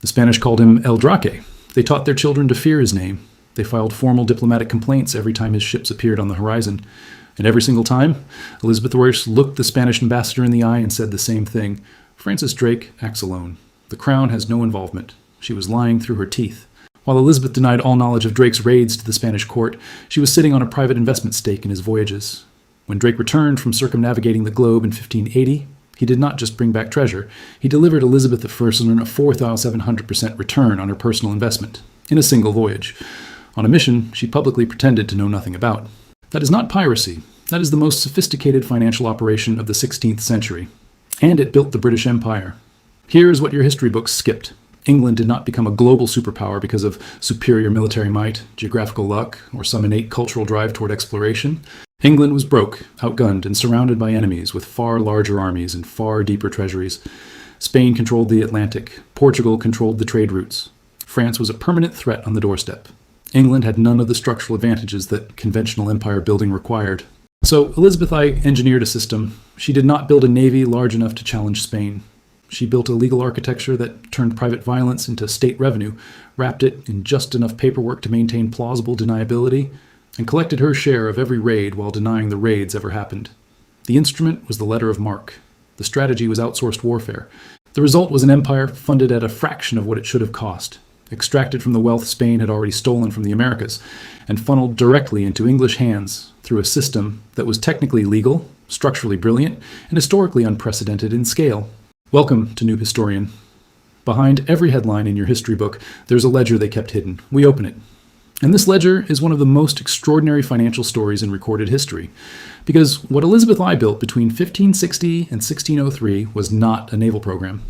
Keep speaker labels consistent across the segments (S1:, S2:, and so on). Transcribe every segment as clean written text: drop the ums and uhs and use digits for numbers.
S1: The Spanish called him El Draque. They taught their children to fear his name. They filed formal diplomatic complaints every time his ships appeared on the horizon. And every single time, Elizabeth Royce looked the Spanish ambassador in the eye and said the same thing. Francis Drake acts alone. The crown has no involvement. She was lying through her teeth. While Elizabeth denied all knowledge of Drake's raids to the Spanish court, she was sitting on a private investment stake in his voyages. When Drake returned from circumnavigating the globe in 1580, he did not just bring back treasure. He delivered Elizabeth I a 4,700% return on her personal investment, in a single voyage, on a mission she publicly pretended to know nothing about. That is not piracy. That is the most sophisticated financial operation of the 16th century. And it built the British Empire. Here is what your history books skipped. England did not become a global superpower because of superior military might, geographical luck, or some innate cultural drive toward exploration. England was broke, outgunned, and surrounded by enemies with far larger armies and far deeper treasuries. Spain controlled the Atlantic. Portugal controlled the trade routes. France was a permanent threat on the doorstep. England had none of the structural advantages that conventional empire building required. So Elizabeth I engineered a system. She did not build a navy large enough to challenge Spain. She built a legal architecture that turned private violence into state revenue, wrapped it in just enough paperwork to maintain plausible deniability, and collected her share of every raid while denying the raids ever happened. The instrument was the letter of marque. The strategy was outsourced warfare. The result was an empire funded at a fraction of what it should have cost, extracted from the wealth Spain had already stolen from the Americas, and funneled directly into English hands through a system that was technically legal, structurally brilliant, and historically unprecedented in scale. Welcome to Noob Historian. Behind every headline in your history book, there's a ledger they kept hidden. We open it. And this ledger is one of the most extraordinary financial stories in recorded history, because what Elizabeth I built between 1560 and 1603 was not a naval program.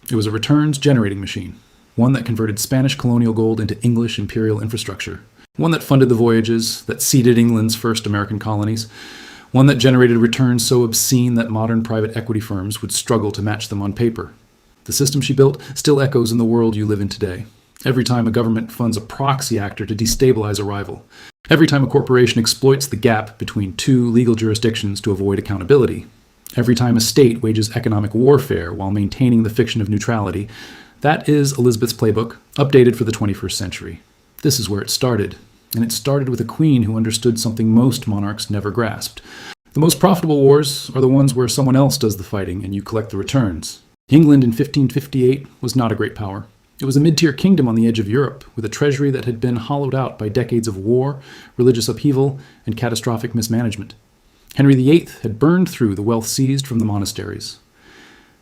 S1: It was a returns generating machine, one that converted Spanish colonial gold into English imperial infrastructure, one that funded the voyages, that seeded England's first American colonies, one that generated returns so obscene that modern private equity firms would struggle to match them on paper. The system she built still echoes in the world you live in today. Every time a government funds a proxy actor to destabilize a rival. Every time a corporation exploits the gap between two legal jurisdictions to avoid accountability. Every time a state wages economic warfare while maintaining the fiction of neutrality. That is Elizabeth's playbook, updated for the 21st century. This is where it started. And it started with a queen who understood something most monarchs never grasped. The most profitable wars are the ones where someone else does the fighting and you collect the returns. England in 1558 was not a great power. It was a mid-tier kingdom on the edge of Europe, with a treasury that had been hollowed out by decades of war, religious upheaval, and catastrophic mismanagement. Henry VIII had burned through the wealth seized from the monasteries.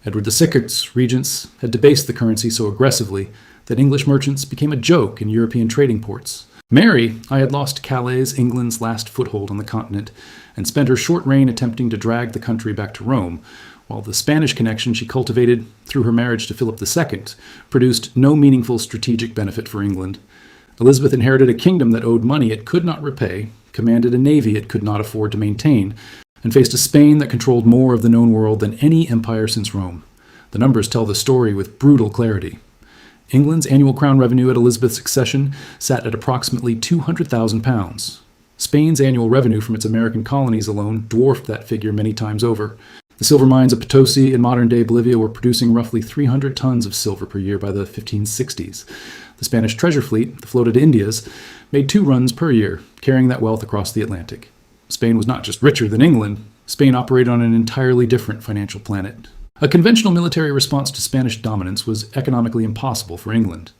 S1: Edward VI's regents had debased the currency so aggressively that English merchants became a joke in European trading ports. Mary I had lost Calais, England's last foothold on the continent, and spent her short reign attempting to drag the country back to Rome, while the Spanish connection she cultivated through her marriage to Philip II produced no meaningful strategic benefit for England. Elizabeth inherited a kingdom that owed money it could not repay, commanded a navy it could not afford to maintain, and faced a Spain that controlled more of the known world than any empire since Rome. The numbers tell the story with brutal clarity. England's annual crown revenue at Elizabeth's accession sat at approximately £200,000. Spain's annual revenue from its American colonies alone dwarfed that figure many times over. The silver mines of Potosi in modern-day Bolivia were producing roughly 300 tons of silver per year by the 1560s. The Spanish treasure fleet, the floated Indias, made 2 runs per year, carrying that wealth across the Atlantic. Spain was not just richer than England. Spain operated on an entirely different financial planet. A conventional military response to Spanish dominance was economically impossible for England.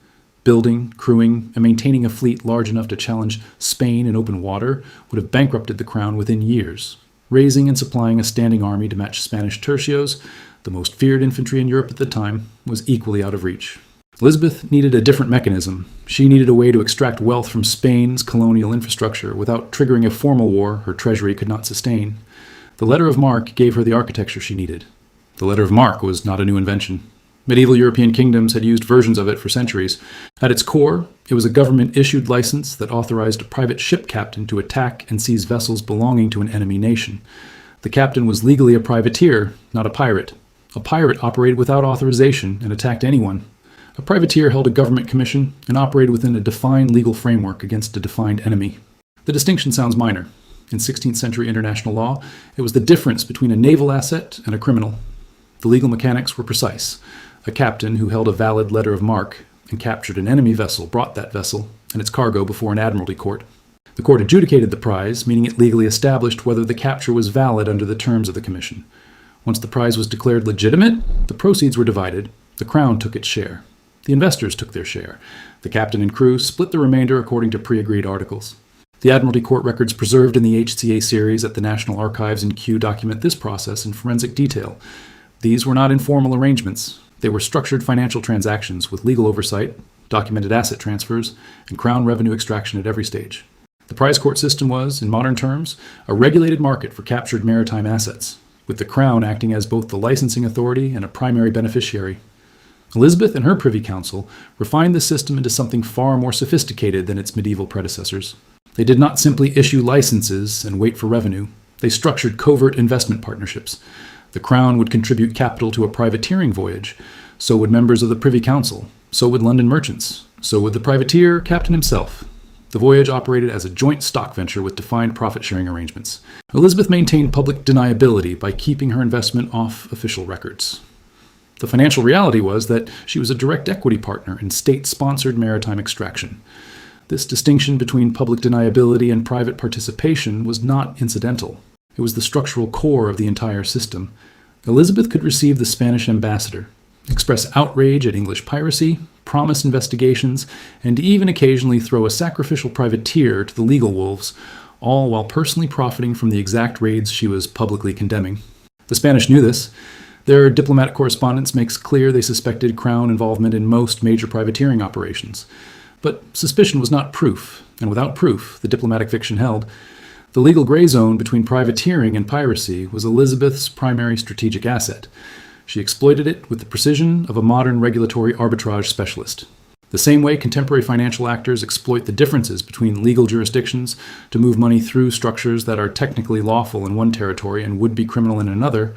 S1: Building, crewing, and maintaining a fleet large enough to challenge Spain in open water would have bankrupted the crown within years. Raising and supplying a standing army to match Spanish tercios, the most feared infantry in Europe at the time, was equally out of reach. Elizabeth needed a different mechanism. She needed a way to extract wealth from Spain's colonial infrastructure without triggering a formal war her treasury could not sustain. The letter of marque gave her the architecture she needed. The letter of marque was not a new invention. Medieval European kingdoms had used versions of it for centuries. At its core, it was a government-issued license that authorized a private ship captain to attack and seize vessels belonging to an enemy nation. The captain was legally a privateer, not a pirate. A pirate operated without authorization and attacked anyone. A privateer held a government commission and operated within a defined legal framework against a defined enemy. The distinction sounds minor. In 16th century international law, it was the difference between a naval asset and a criminal. The legal mechanics were precise. A captain who held a valid letter of marque and captured an enemy vessel, brought that vessel and its cargo before an admiralty court. The court adjudicated the prize, meaning it legally established whether the capture was valid under the terms of the commission. Once the prize was declared legitimate, the proceeds were divided. The Crown took its share. The investors took their share. The captain and crew split the remainder according to pre-agreed articles. The Admiralty Court records preserved in the HCA series at the National Archives in Kew document this process in forensic detail. These were not informal arrangements. They were structured financial transactions with legal oversight, documented asset transfers, and Crown revenue extraction at every stage. The prize court system was, in modern terms, a regulated market for captured maritime assets, with the Crown acting as both the licensing authority and a primary beneficiary. Elizabeth and her Privy Council refined the system into something far more sophisticated than its medieval predecessors. They did not simply issue licenses and wait for revenue. They structured covert investment partnerships. The Crown would contribute capital to a privateering voyage. So would members of the Privy Council. So would London merchants. So would the privateer captain himself. The voyage operated as a joint stock venture with defined profit-sharing arrangements. Elizabeth maintained public deniability by keeping her investment off official records. The financial reality was that she was a direct equity partner in state-sponsored maritime extraction. This distinction between public deniability and private participation was not incidental. It was the structural core of the entire system. Elizabeth could receive the Spanish ambassador, express outrage at English piracy, promise investigations, and even occasionally throw a sacrificial privateer to the legal wolves, all while personally profiting from the exact raids she was publicly condemning. The Spanish knew this. Their diplomatic correspondence makes clear they suspected Crown involvement in most major privateering operations. But suspicion was not proof, and without proof, the diplomatic fiction held. The legal gray zone between privateering and piracy was Elizabeth's primary strategic asset. She exploited it with the precision of a modern regulatory arbitrage specialist. The same way contemporary financial actors exploit the differences between legal jurisdictions to move money through structures that are technically lawful in one territory and would be criminal in another,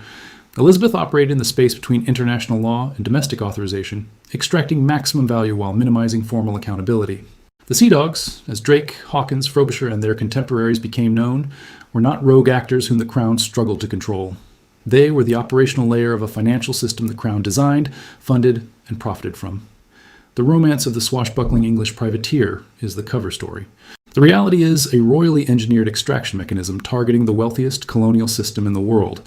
S1: Elizabeth operated in the space between international law and domestic authorization, extracting maximum value while minimizing formal accountability. The Sea Dogs, as Drake, Hawkins, Frobisher, and their contemporaries became known, were not rogue actors whom the Crown struggled to control. They were the operational layer of a financial system the Crown designed, funded, and profited from. The romance of the swashbuckling English privateer is the cover story. The reality is a royally engineered extraction mechanism targeting the wealthiest colonial system in the world,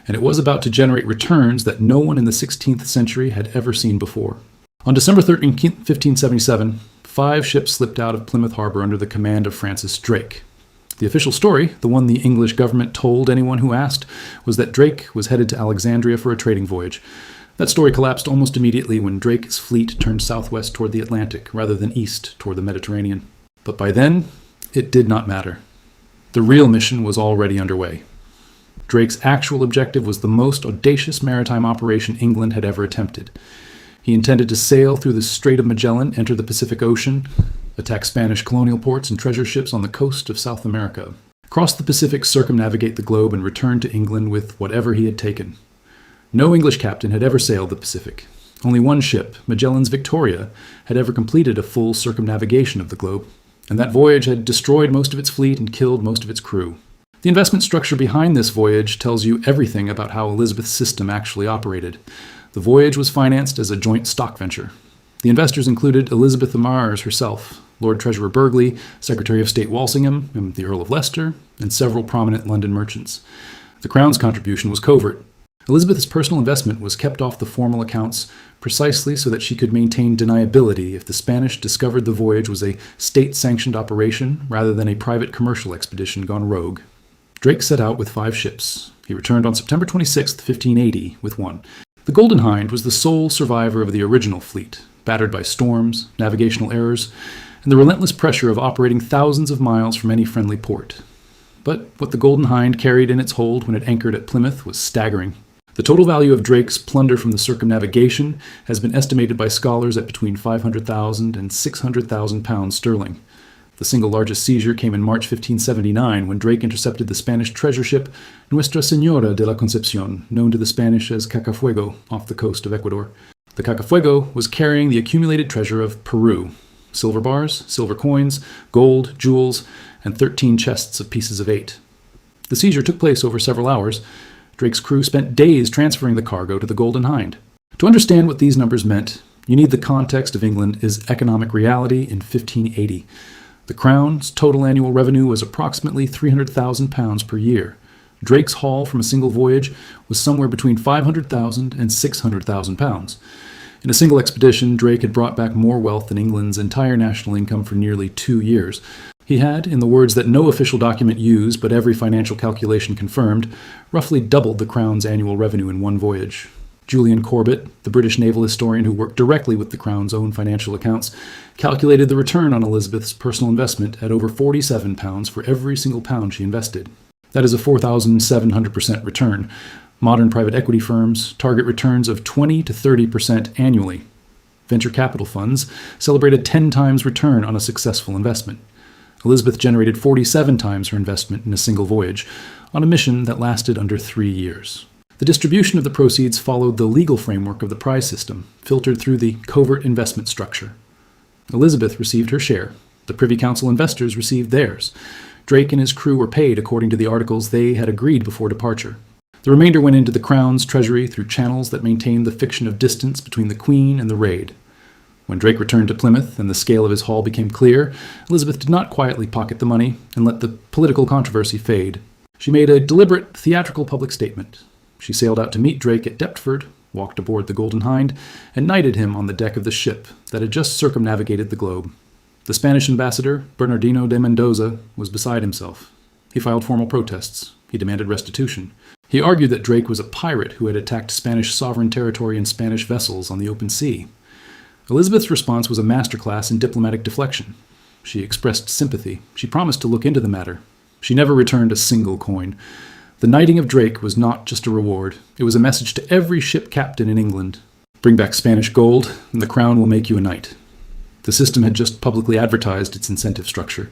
S1: and it was about to generate returns that no one in the 16th century had ever seen before. On December 13, 1577, 5 ships slipped out of Plymouth Harbor under the command of Francis Drake. The official story, the one the English government told anyone who asked, was that Drake was headed to Alexandria for a trading voyage. That story collapsed almost immediately when Drake's fleet turned southwest toward the Atlantic rather than east toward the Mediterranean. But by then, it did not matter. The real mission was already underway. Drake's actual objective was the most audacious maritime operation England had ever attempted. He intended to sail through the Strait of Magellan, enter the Pacific Ocean, attack Spanish colonial ports and treasure ships on the coast of South America, cross the Pacific, circumnavigate the globe, and return to England with whatever he had taken. No English captain had ever sailed the Pacific. Only one ship, Magellan's Victoria, had ever completed a full circumnavigation of the globe, and that voyage had destroyed most of its fleet and killed most of its crew. The investment structure behind this voyage tells you everything about how Elizabeth's system actually operated. The voyage was financed as a joint stock venture. The investors included Elizabeth of Mars herself, Lord Treasurer Burghley, Secretary of State Walsingham, and the Earl of Leicester, and several prominent London merchants. The Crown's contribution was covert. Elizabeth's personal investment was kept off the formal accounts precisely so that she could maintain deniability if the Spanish discovered the voyage was a state-sanctioned operation rather than a private commercial expedition gone rogue. Drake set out with 5 ships. He returned on September 26, 1580, with 1. The Golden Hind was the sole survivor of the original fleet, battered by storms, navigational errors, and the relentless pressure of operating thousands of miles from any friendly port. But what the Golden Hind carried in its hold when it anchored at Plymouth was staggering. The total value of Drake's plunder from the circumnavigation has been estimated by scholars at between £500,000 and £600,000 sterling. The single largest seizure came in March 1579 when Drake intercepted the Spanish treasure ship Nuestra Señora de la Concepción, known to the Spanish as Cacafuego, off the coast of Ecuador. The Cacafuego was carrying the accumulated treasure of Peru: silver bars, silver coins, gold, jewels, and 13 chests of pieces of 8. The seizure took place over several hours. Drake's crew spent days transferring the cargo to the Golden Hind. To understand what these numbers meant, You need the context of England is economic reality in 1580. The Crown's total annual revenue was approximately £300,000 per year. Drake's haul from a single voyage was somewhere between £500,000 and £600,000. In a single expedition, Drake had brought back more wealth than England's entire national income for nearly 2 years. He had, in the words that no official document used but every financial calculation confirmed, roughly doubled the Crown's annual revenue in one voyage. Julian Corbett, the British naval historian who worked directly with the Crown's own financial accounts, calculated the return on Elizabeth's personal investment at over £47 for every single pound she invested. That is a 4,700% return. Modern private equity firms target returns of 20 to 30% annually. Venture capital funds celebrate a 10 times return on a successful investment. Elizabeth generated 47 times her investment in a single voyage, on a mission that lasted under 3 years. The distribution of the proceeds followed the legal framework of the prize system, filtered through the covert investment structure. Elizabeth received her share. The Privy Council investors received theirs. Drake and his crew were paid according to the articles they had agreed before departure. The remainder went into the Crown's treasury through channels that maintained the fiction of distance between the Queen and the raid. When Drake returned to Plymouth and the scale of his haul became clear, Elizabeth did not quietly pocket the money and let the political controversy fade. She made a deliberate, theatrical public statement. She sailed out to meet Drake at Deptford, walked aboard the Golden Hind, and knighted him on the deck of the ship that had just circumnavigated the globe. The Spanish ambassador, Bernardino de Mendoza, was beside himself. He filed formal protests. He demanded restitution. He argued that Drake was a pirate who had attacked Spanish sovereign territory and Spanish vessels on the open sea. Elizabeth's response was a masterclass in diplomatic deflection. She expressed sympathy. She promised to look into the matter. She never returned a single coin. The knighting of Drake was not just a reward. It was a message to every ship captain in England. Bring back Spanish gold, and the Crown will make you a knight. The system had just publicly advertised its incentive structure.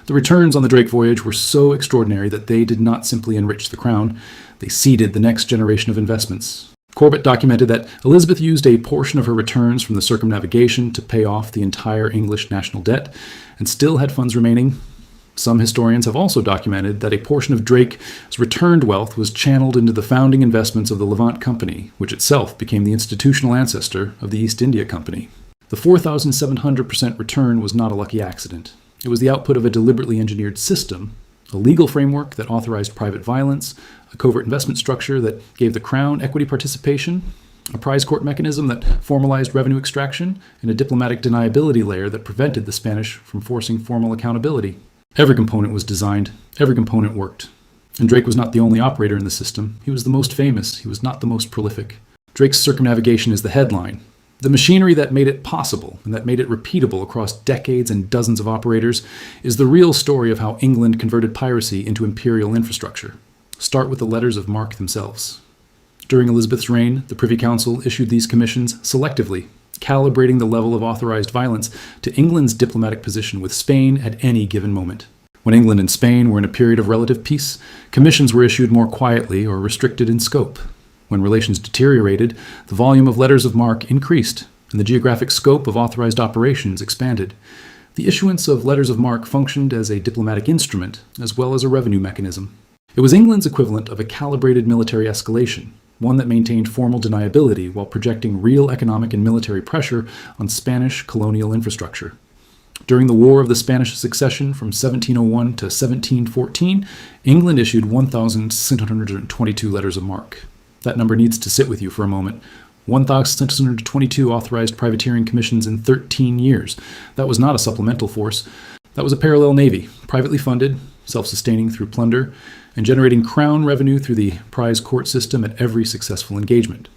S1: The returns on the Drake voyage were so extraordinary that they did not simply enrich the Crown, they seeded the next generation of investments. Corbett documented that Elizabeth used a portion of her returns from the circumnavigation to pay off the entire English national debt, and still had funds remaining. Some historians have also documented that a portion of Drake's returned wealth was channeled into the founding investments of the Levant Company, which itself became the institutional ancestor of the East India Company. The 4,700% return was not a lucky accident. It was the output of a deliberately engineered system, a legal framework that authorized private violence, a covert investment structure that gave the Crown equity participation, a prize court mechanism that formalized revenue extraction, and a diplomatic deniability layer that prevented the Spanish from forcing formal accountability. Every component was designed, every component worked. And Drake was not the only operator in the system. He was the most famous, he was not the most prolific. Drake's circumnavigation is the headline. The machinery that made it possible and that made it repeatable across decades and dozens of operators is the real story of how England converted piracy into imperial infrastructure. Start with the letters of marque themselves. During Elizabeth's reign, the Privy Council issued these commissions selectively, calibrating the level of authorized violence to England's diplomatic position with Spain at any given moment. When England and Spain were in a period of relative peace, commissions were issued more quietly or restricted in scope. When relations deteriorated, the volume of letters of marque increased, and the geographic scope of authorized operations expanded. The issuance of letters of marque functioned as a diplomatic instrument, as well as a revenue mechanism. It was England's equivalent of a calibrated military escalation, one that maintained formal deniability while projecting real economic and military pressure on Spanish colonial infrastructure. During the War of the Spanish Succession from 1701 to 1714, England issued 1,622 letters of marque. That number needs to sit with you for a moment. 1,622 authorized privateering commissions in 13 years. That was not a supplemental force. That was a parallel navy, privately funded, self-sustaining through plunder, and generating Crown revenue through the prize court system at every successful engagement.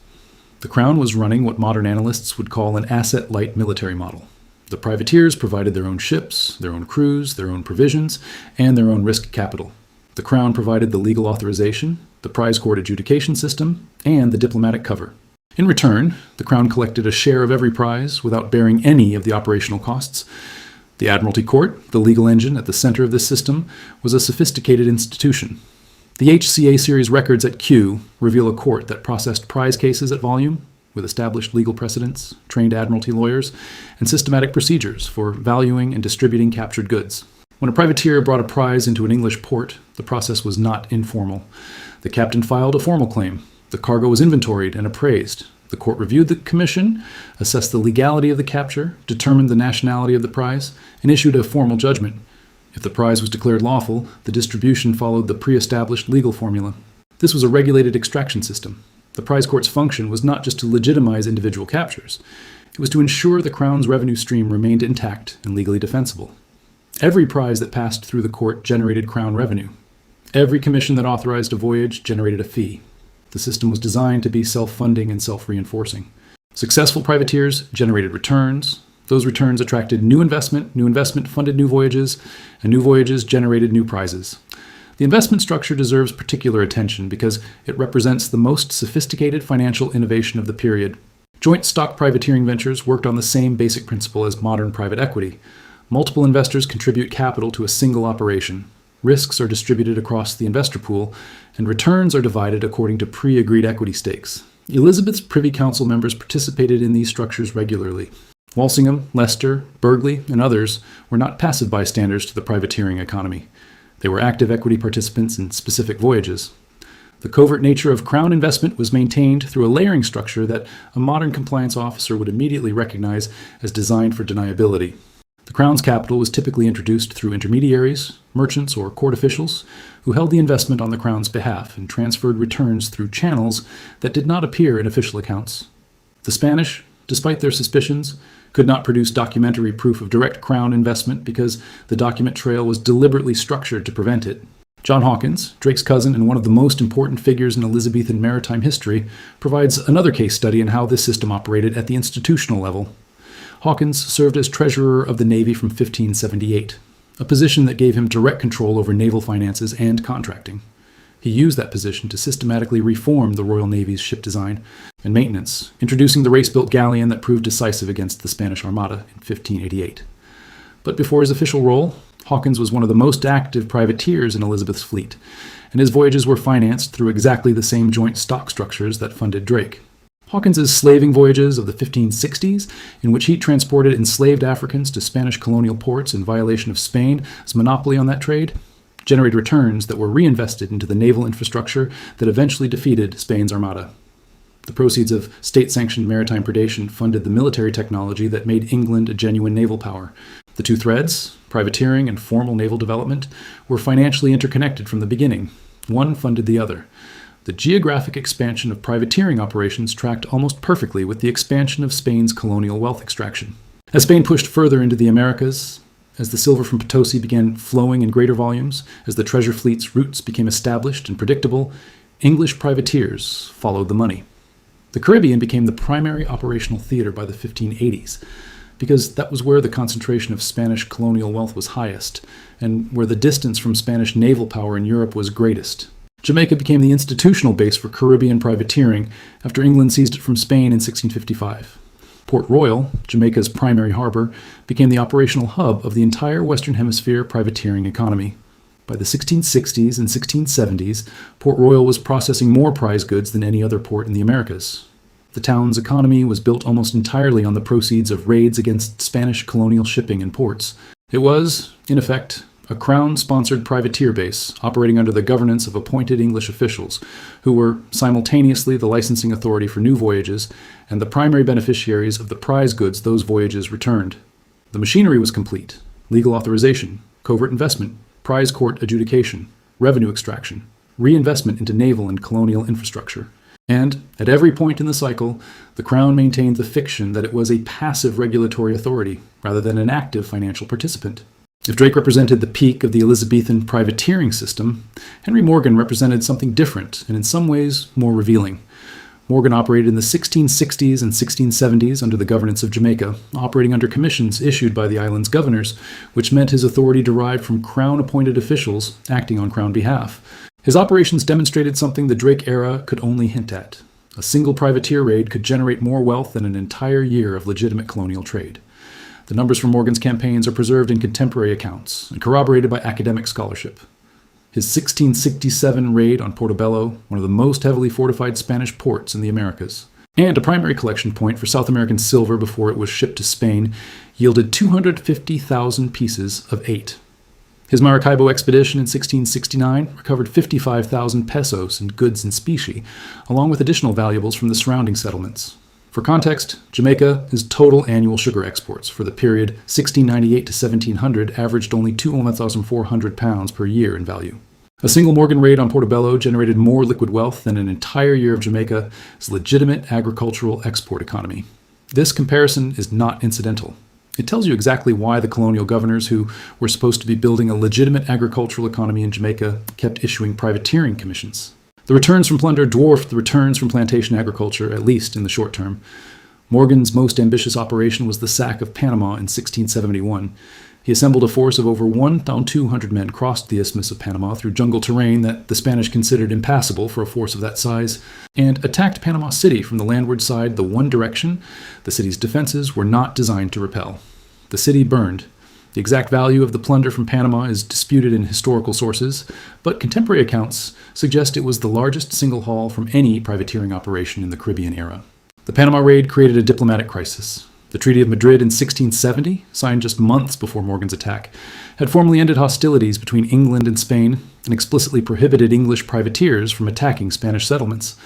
S1: The Crown was running what modern analysts would call an asset-light military model. The privateers provided their own ships, their own crews, their own provisions, and their own risk capital. The Crown provided the legal authorization, the prize court adjudication system, and the diplomatic cover. In return, the Crown collected a share of every prize without bearing any of the operational costs. The Admiralty Court, the legal engine at the center of this system, was a sophisticated institution. The HCA series records at Kew reveal a court that processed prize cases at volume, with established legal precedents, trained Admiralty lawyers, and systematic procedures for valuing and distributing captured goods. When a privateer brought a prize into an English port, the process was not informal. The captain filed a formal claim. The cargo was inventoried and appraised. The The court reviewed the commission, assessed the legality of the capture, determined the nationality of the prize, and issued a formal judgment. If the prize was declared lawful, the distribution followed the pre-established legal formula. This was a regulated extraction system. The prize court's function was not just to legitimize individual captures. It was to ensure the Crown's revenue stream remained intact and legally defensible. Every prize that passed through the court generated Crown revenue. Every commission that authorized a voyage generated a fee. The system was designed to be self-funding and self-reinforcing. Successful privateers generated returns. Those returns attracted new investment funded new voyages, and new voyages generated new prizes. The investment structure deserves particular attention because it represents the most sophisticated financial innovation of the period. Joint stock privateering ventures worked on the same basic principle as modern private equity. Multiple investors contribute capital to a single operation. Risks are distributed across the investor pool, and returns are divided according to pre-agreed equity stakes. Elizabeth's Privy Council members participated in these structures regularly. Walsingham, Leicester, Burghley, and others were not passive bystanders to the privateering economy. They were active equity participants in specific voyages. The covert nature of Crown investment was maintained through a layering structure that a modern compliance officer would immediately recognize as designed for deniability. The Crown's capital was typically introduced through intermediaries, merchants, or court officials who held the investment on the Crown's behalf and transferred returns through channels that did not appear in official accounts. The Spanish, despite their suspicions, could not produce documentary proof of direct Crown investment because the document trail was deliberately structured to prevent it. John Hawkins, Drake's cousin and one of the most important figures in Elizabethan maritime history, provides another case study in how this system operated at the institutional level. Hawkins served as treasurer of the Navy from 1578, a position that gave him direct control over naval finances and contracting. He used that position to systematically reform the Royal Navy's ship design and maintenance, introducing the race-built galleon that proved decisive against the Spanish Armada in 1588. But before his official role, Hawkins was one of the most active privateers in Elizabeth's fleet, and his voyages were financed through exactly the same joint stock structures that funded Drake. Hawkins's slaving voyages of the 1560s, in which he transported enslaved Africans to Spanish colonial ports in violation of Spain's monopoly on that trade, generated returns that were reinvested into the naval infrastructure that eventually defeated Spain's Armada. The proceeds of state-sanctioned maritime predation funded the military technology that made England a genuine naval power. The two threads, privateering and formal naval development, were financially interconnected from the beginning. One funded the other. The geographic expansion of privateering operations tracked almost perfectly with the expansion of Spain's colonial wealth extraction. As Spain pushed further into the Americas, as the silver from Potosi began flowing in greater volumes, as the treasure fleet's routes became established and predictable, English privateers followed the money. The Caribbean became the primary operational theater by the 1580s, because that was where the concentration of Spanish colonial wealth was highest, and where the distance from Spanish naval power in Europe was greatest. Jamaica became the institutional base for Caribbean privateering after England seized it from Spain in 1655. Port Royal, Jamaica's primary harbor, became the operational hub of the entire Western Hemisphere privateering economy. By the 1660s and 1670s, Port Royal was processing more prize goods than any other port in the Americas. The town's economy was built almost entirely on the proceeds of raids against Spanish colonial shipping and ports. It was, in effect, a Crown-sponsored privateer base operating under the governance of appointed English officials, who were simultaneously the licensing authority for new voyages and the primary beneficiaries of the prize goods those voyages returned. The machinery was complete: legal authorization, covert investment, prize court adjudication, revenue extraction, reinvestment into naval and colonial infrastructure. And, at every point in the cycle, the Crown maintained the fiction that it was a passive regulatory authority rather than an active financial participant. If Drake represented the peak of the Elizabethan privateering system, Henry Morgan represented something different and in some ways more revealing. Morgan operated in the 1660s and 1670s under the governance of Jamaica, operating under commissions issued by the island's governors, which meant his authority derived from Crown-appointed officials acting on Crown behalf. His operations demonstrated something the Drake era could only hint at. A single privateer raid could generate more wealth than an entire year of legitimate colonial trade. The numbers from Morgan's campaigns are preserved in contemporary accounts and corroborated by academic scholarship. His 1667 raid on Portobello, one of the most heavily fortified Spanish ports in the Americas, and a primary collection point for South American silver before it was shipped to Spain, yielded 250,000 pieces of 8. His Maracaibo expedition in 1669 recovered 55,000 pesos in goods and specie, along with additional valuables from the surrounding settlements. For context, Jamaica's total annual sugar exports for the period 1698 to 1700 averaged only 2,400 pounds per year in value. A single Morgan raid on Portobello generated more liquid wealth than an entire year of Jamaica's legitimate agricultural export economy. This comparison is not incidental. It tells you exactly why the colonial governors who were supposed to be building a legitimate agricultural economy in Jamaica kept issuing privateering commissions. The returns from plunder dwarfed the returns from plantation agriculture, at least in the short term. Morgan's most ambitious operation was the sack of Panama in 1671. He assembled a force of over 1,200 men, crossed the Isthmus of Panama through jungle terrain that the Spanish considered impassable for a force of that size, and attacked Panama City from the landward side, the one direction the city's defenses were not designed to repel. The city burned. The exact value of the plunder from Panama is disputed in historical sources, but contemporary accounts suggest it was the largest single haul from any privateering operation in the Caribbean era. The Panama raid created a diplomatic crisis. The Treaty of Madrid in 1670, signed just months before Morgan's attack, had formally ended hostilities between England and Spain and explicitly prohibited English privateers from attacking Spanish settlements.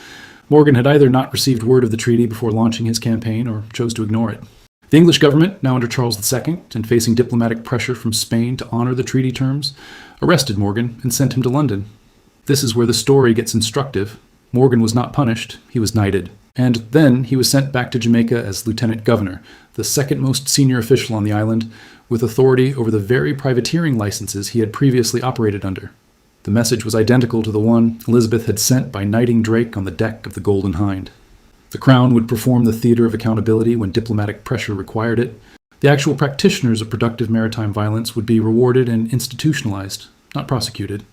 S1: Morgan had either not received word of the treaty before launching his campaign or chose to ignore it. The English government, now under Charles II and facing diplomatic pressure from Spain to honor the treaty terms, arrested Morgan and sent him to London. This is where the story gets instructive. Morgan was not punished, he was knighted. And then he was sent back to Jamaica as lieutenant governor, the second most senior official on the island, with authority over the very privateering licenses he had previously operated under. The message was identical to the one Elizabeth had sent by knighting Drake on the deck of the Golden Hind. The Crown would perform the theater of accountability when diplomatic pressure required it. The actual practitioners of productive maritime violence would be rewarded and institutionalized, not prosecuted.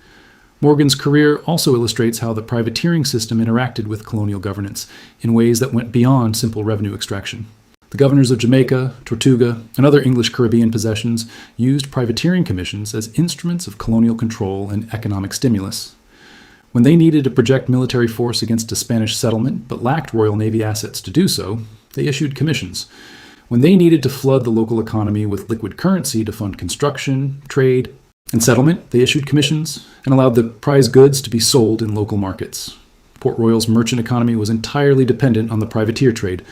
S1: Morgan's career also illustrates how the privateering system interacted with colonial governance in ways that went beyond simple revenue extraction. The governors of Jamaica, Tortuga, and other English Caribbean possessions used privateering commissions as instruments of colonial control and economic stimulus. When they needed to project military force against a Spanish settlement but lacked Royal Navy assets to do so, they issued commissions. When they needed to flood the local economy with liquid currency to fund construction, trade, and settlement, they issued commissions and allowed the prize goods to be sold in local markets. Port Royal's merchant economy was entirely dependent on the privateer trade.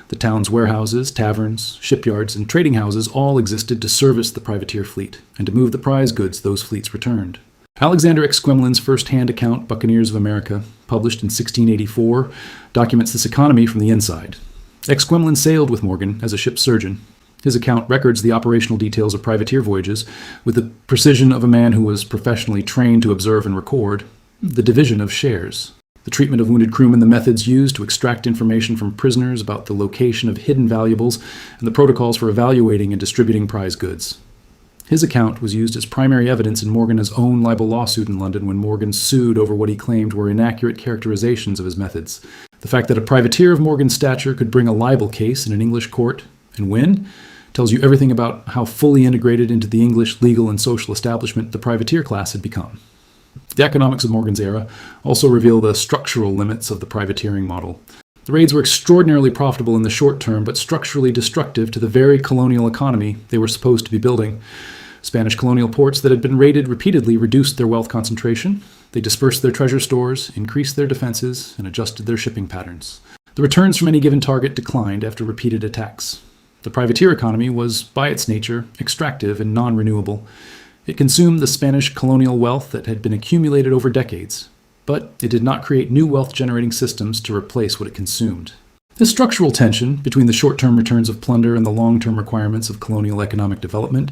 S1: The town's warehouses, taverns, shipyards, and trading houses all existed to service the privateer fleet and to move the prize goods those fleets returned. Alexander Exquemelin's first-hand account, Buccaneers of America, published in 1684, documents this economy from the inside. Exquemelin sailed with Morgan as a ship's surgeon. His account records the operational details of privateer voyages with the precision of a man who was professionally trained to observe and record the division of shares, the treatment of wounded crewmen, the methods used to extract information from prisoners about the location of hidden valuables, and the protocols for evaluating and distributing prize goods. His account was used as primary evidence in Morgan's own libel lawsuit in London when Morgan sued over what he claimed were inaccurate characterizations of his methods. The fact that a privateer of Morgan's stature could bring a libel case in an English court and win tells you everything about how fully integrated into the English legal and social establishment the privateer class had become. The economics of Morgan's era also reveal the structural limits of the privateering model. The raids were extraordinarily profitable in the short term, but structurally destructive to the very colonial economy they were supposed to be building. Spanish colonial ports that had been raided repeatedly reduced their wealth concentration. They dispersed their treasure stores, increased their defenses, and adjusted their shipping patterns. The returns from any given target declined after repeated attacks. The privateer economy was, by its nature, extractive and non-renewable. It consumed the Spanish colonial wealth that had been accumulated over decades, but it did not create new wealth-generating systems to replace what it consumed. This structural tension between the short-term returns of plunder and the long-term requirements of colonial economic development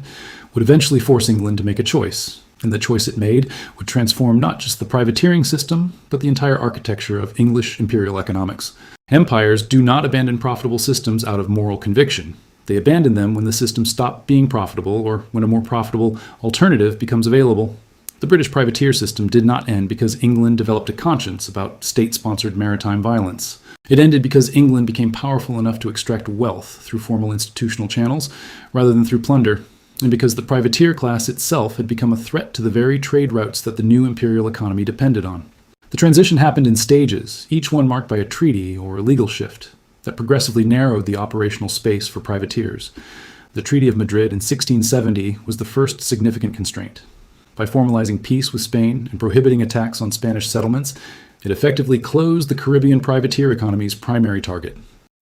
S1: would eventually force England to make a choice, and the choice it made would transform not just the privateering system, but the entire architecture of English imperial economics. Empires do not abandon profitable systems out of moral conviction. They abandon them when the system stops being profitable or when a more profitable alternative becomes available. The British privateer system did not end because England developed a conscience about state-sponsored maritime violence. It ended because England became powerful enough to extract wealth through formal institutional channels rather than through plunder, and because the privateer class itself had become a threat to the very trade routes that the new imperial economy depended on. The transition happened in stages, each one marked by a treaty or a legal shift that progressively narrowed the operational space for privateers. The Treaty of Madrid in 1670 was the first significant constraint. By formalizing peace with Spain and prohibiting attacks on Spanish settlements, it effectively closed the Caribbean privateer economy's primary target.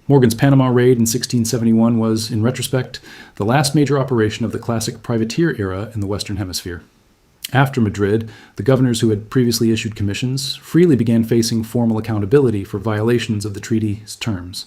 S1: Morgan's Panama raid in 1671 was, in retrospect, the last major operation of the classic privateer era in the Western Hemisphere. After Madrid, the governors who had previously issued commissions freely began facing formal accountability for violations of the treaty's terms.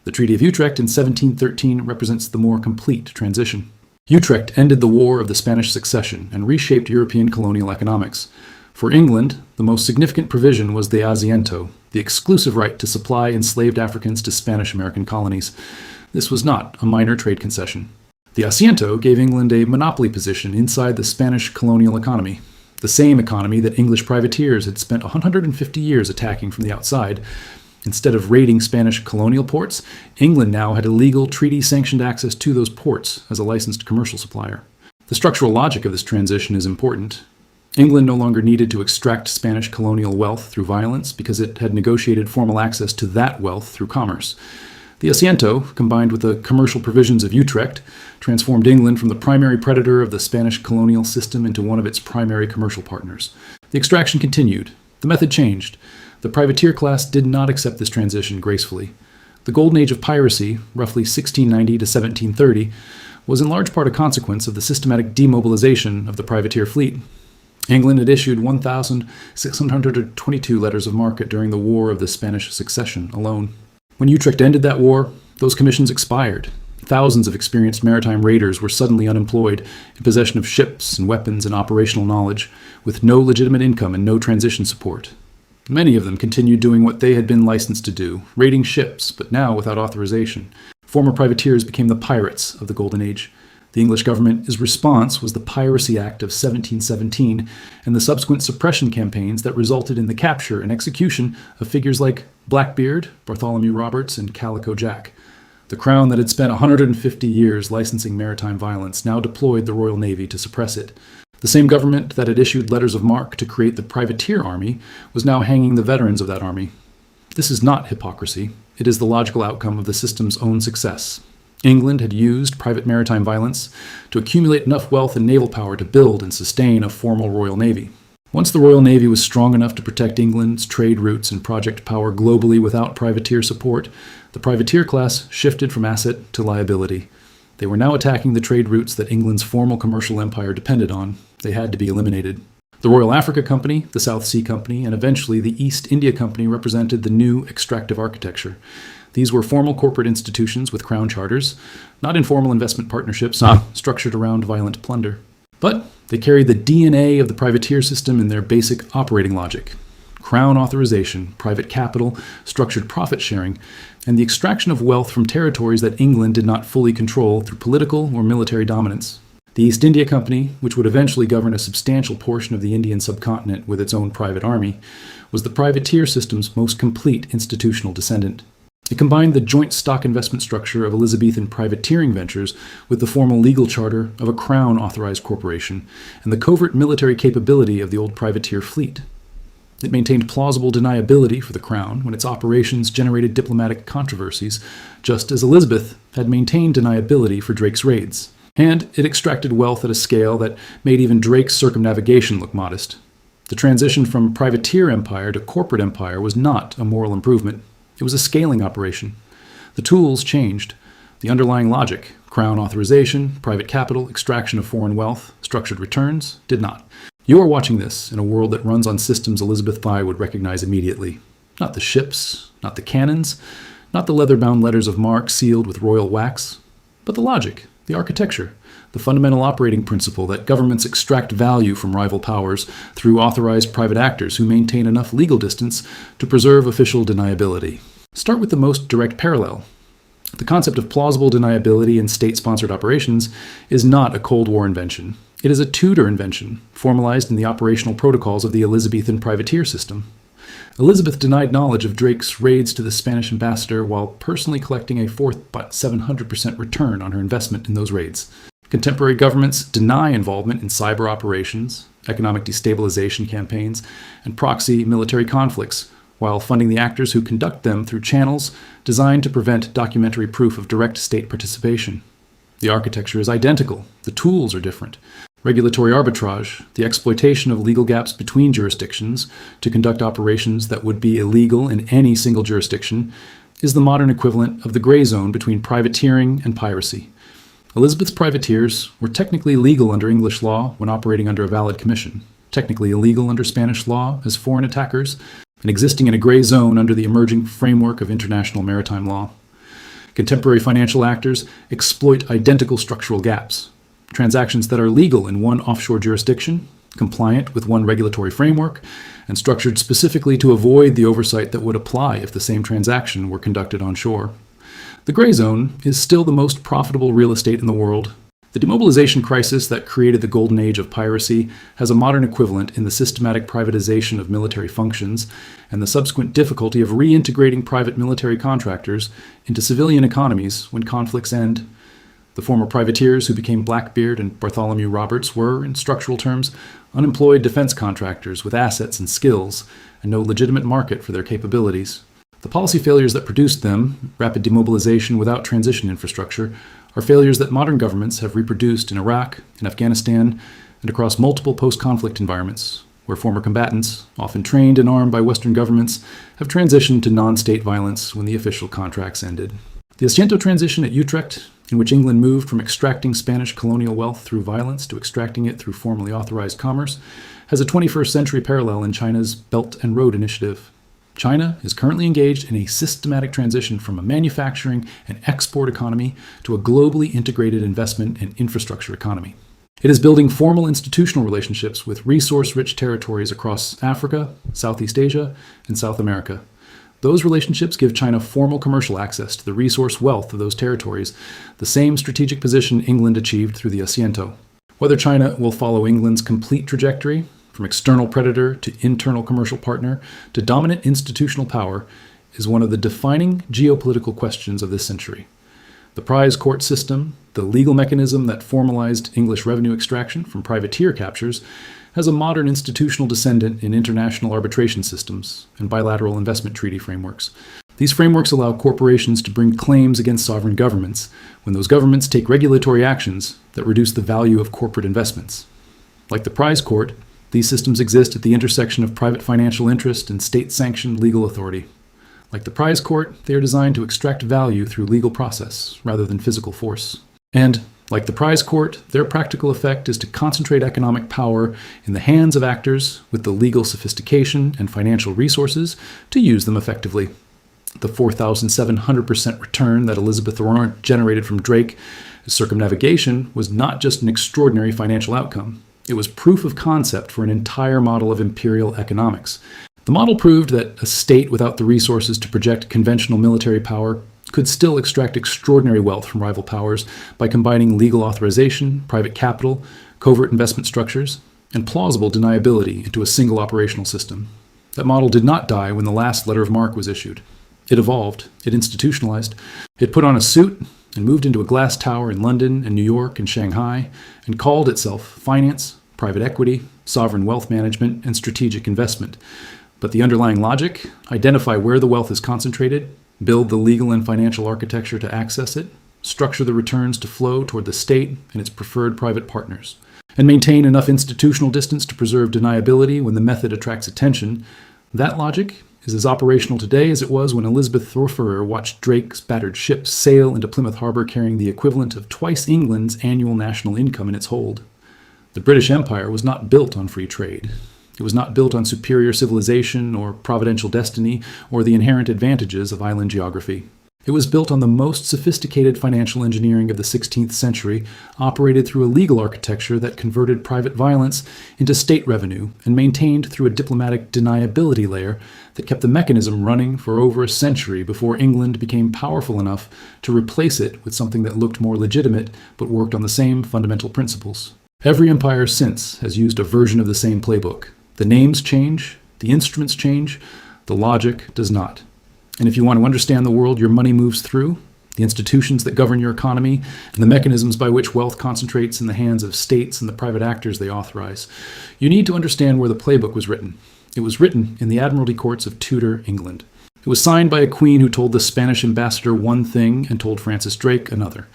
S1: The Treaty of Utrecht in 1713 represents the more complete transition. Utrecht ended the War of the Spanish Succession and reshaped European colonial economics. For England, the most significant provision was the asiento, the exclusive right to supply enslaved Africans to Spanish-American colonies. This was not a minor trade concession. The asiento gave England a monopoly position inside the Spanish colonial economy, the same economy that English privateers had spent 150 years attacking from the outside. Instead of raiding Spanish colonial ports, England now had illegal treaty-sanctioned access to those ports as a licensed commercial supplier. The structural logic of this transition is important. England no longer needed to extract Spanish colonial wealth through violence because it had negotiated formal access to that wealth through commerce. The asiento, combined with the commercial provisions of Utrecht, transformed England from the primary predator of the Spanish colonial system into one of its primary commercial partners. The extraction continued. The method changed. The privateer class did not accept this transition gracefully. The golden age of piracy, roughly 1690 to 1730, was in large part a consequence of the systematic demobilization of the privateer fleet. England had issued 1,622 letters of marque during the War of the Spanish Succession alone. When Utrecht ended that war, those commissions expired. Thousands of experienced maritime raiders were suddenly unemployed, in possession of ships and weapons and operational knowledge, with no legitimate income and no transition support. Many of them continued doing what they had been licensed to do, raiding ships, but now without authorization. Former privateers became the pirates of the Golden Age. The English government's response was the Piracy Act of 1717 and the subsequent suppression campaigns that resulted in the capture and execution of figures like Blackbeard, Bartholomew Roberts, and Calico Jack. The Crown that had spent 150 years licensing maritime violence now deployed the Royal Navy to suppress it. The same government that had issued letters of marque to create the privateer army was now hanging the veterans of that army. This is not hypocrisy. It is the logical outcome of the system's own success. England had used private maritime violence to accumulate enough wealth and naval power to build and sustain a formal Royal Navy. Once the Royal Navy was strong enough to protect England's trade routes and project power globally without privateer support, the privateer class shifted from asset to liability. They were now attacking the trade routes that England's formal commercial empire depended on. They had to be eliminated. The Royal Africa Company, the South Sea Company, and eventually the East India Company represented the new extractive architecture. These were formal corporate institutions with crown charters, not informal investment partnerships structured around violent plunder. But they carried the DNA of the privateer system in their basic operating logic. Crown authorization, private capital, structured profit sharing, and the extraction of wealth from territories that England did not fully control through political or military dominance. The East India Company, which would eventually govern a substantial portion of the Indian subcontinent with its own private army, was the privateer system's most complete institutional descendant. It combined the joint stock investment structure of Elizabethan privateering ventures with the formal legal charter of a crown-authorized corporation and the covert military capability of the old privateer fleet. It maintained plausible deniability for the crown when its operations generated diplomatic controversies, just as Elizabeth had maintained deniability for Drake's raids. And it extracted wealth at a scale that made even Drake's circumnavigation look modest. The transition from privateer empire to corporate empire was not a moral improvement. It was a scaling operation. The tools changed. The underlying logic, crown authorization, private capital, extraction of foreign wealth, structured returns, did not. You are watching this in a world that runs on systems Elizabeth I would recognize immediately. Not the ships, not the cannons, not the leather-bound letters of marque sealed with royal wax, but the logic, the architecture, the fundamental operating principle that governments extract value from rival powers through authorized private actors who maintain enough legal distance to preserve official deniability. Start with the most direct parallel. The concept of plausible deniability in state-sponsored operations is not a Cold War invention. It is a Tudor invention, formalized in the operational protocols of the Elizabethan privateer system. Elizabeth denied knowledge of Drake's raids to the Spanish ambassador while personally collecting a 700% return on her investment in those raids. Contemporary governments deny involvement in cyber operations, economic destabilization campaigns, and proxy military conflicts, while funding the actors who conduct them through channels designed to prevent documentary proof of direct state participation. The architecture is identical. The tools are different. Regulatory arbitrage, the exploitation of legal gaps between jurisdictions to conduct operations that would be illegal in any single jurisdiction, is the modern equivalent of the gray zone between privateering and piracy. Elizabeth's privateers were technically legal under English law when operating under a valid commission, technically illegal under Spanish law as foreign attackers, and existing in a gray zone under the emerging framework of international maritime law. Contemporary financial actors exploit identical structural gaps. Transactions that are legal in one offshore jurisdiction, compliant with one regulatory framework, and structured specifically to avoid the oversight that would apply if the same transaction were conducted on shore. The gray zone is still the most profitable real estate in the world. The demobilization crisis that created the golden age of piracy has a modern equivalent in the systematic privatization of military functions and the subsequent difficulty of reintegrating private military contractors into civilian economies when conflicts end. The former privateers who became Blackbeard and Bartholomew Roberts were, in structural terms, unemployed defense contractors with assets and skills and no legitimate market for their capabilities. The policy failures that produced them, rapid demobilization without transition infrastructure, are failures that modern governments have reproduced in Iraq, in Afghanistan, and across multiple post-conflict environments, where former combatants, often trained and armed by Western governments, have transitioned to non-state violence when the official contracts ended. The Asiento transition at Utrecht, in which England moved from extracting Spanish colonial wealth through violence to extracting it through formally authorized commerce, has a 21st century parallel in China's Belt and Road Initiative. China is currently engaged in a systematic transition from a manufacturing and export economy to a globally integrated investment and infrastructure economy. It is building formal institutional relationships with resource-rich territories across Africa, Southeast Asia, and South America. Those relationships give China formal commercial access to the resource wealth of those territories, the same strategic position England achieved through the Asiento. Whether China will follow England's complete trajectory, from external predator to internal commercial partner to dominant institutional power, is one of the defining geopolitical questions of this century. The prize court system, the legal mechanism that formalized English revenue extraction from privateer captures, has a modern institutional descendant in international arbitration systems and bilateral investment treaty frameworks. These frameworks allow corporations to bring claims against sovereign governments when those governments take regulatory actions that reduce the value of corporate investments. Like the prize court, these systems exist at the intersection of private financial interest and state-sanctioned legal authority. Like the prize court, they are designed to extract value through legal process rather than physical force. And, like the prize court, their practical effect is to concentrate economic power in the hands of actors with the legal sophistication and financial resources to use them effectively. The 4,700% return that Elizabeth Warrant generated from Drake as circumnavigation was not just an extraordinary financial outcome. It was proof of concept for an entire model of imperial economics. The model proved that a state without the resources to project conventional military power could still extract extraordinary wealth from rival powers by combining legal authorization, private capital, covert investment structures, and plausible deniability into a single operational system. That model did not die when the last letter of marque was issued. It evolved, it institutionalized, it put on a suit and moved into a glass tower in London and New York and Shanghai, and called itself finance, private equity, sovereign wealth management, and strategic investment. But the underlying logic, identify where the wealth is concentrated, build the legal and financial architecture to access it, structure the returns to flow toward the state and its preferred private partners, and maintain enough institutional distance to preserve deniability when the method attracts attention, that logic is as operational today as it was when Elizabeth Thorfer watched Drake's battered ships sail into Plymouth Harbor carrying the equivalent of twice England's annual national income in its hold. The British Empire was not built on free trade. It was not built on superior civilization or providential destiny or the inherent advantages of island geography. It was built on the most sophisticated financial engineering of the 16th century, operated through a legal architecture that converted private violence into state revenue and maintained through a diplomatic deniability layer that kept the mechanism running for over a century before England became powerful enough to replace it with something that looked more legitimate but worked on the same fundamental principles. Every empire since has used a version of the same playbook. The names change, the instruments change, the logic does not. And if you want to understand the world your money moves through, the institutions that govern your economy, and the mechanisms by which wealth concentrates in the hands of states and the private actors they authorize, you need to understand where the playbook was written. It was written in the Admiralty courts of Tudor England. It was signed by a queen who told the Spanish ambassador one thing and told Francis Drake another.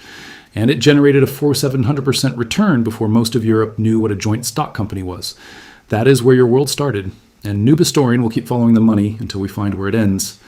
S1: And it generated a 4,700% return before most of Europe knew what a joint stock company was. That is where your world started, and Noob Historian will keep following the money until we find where it ends.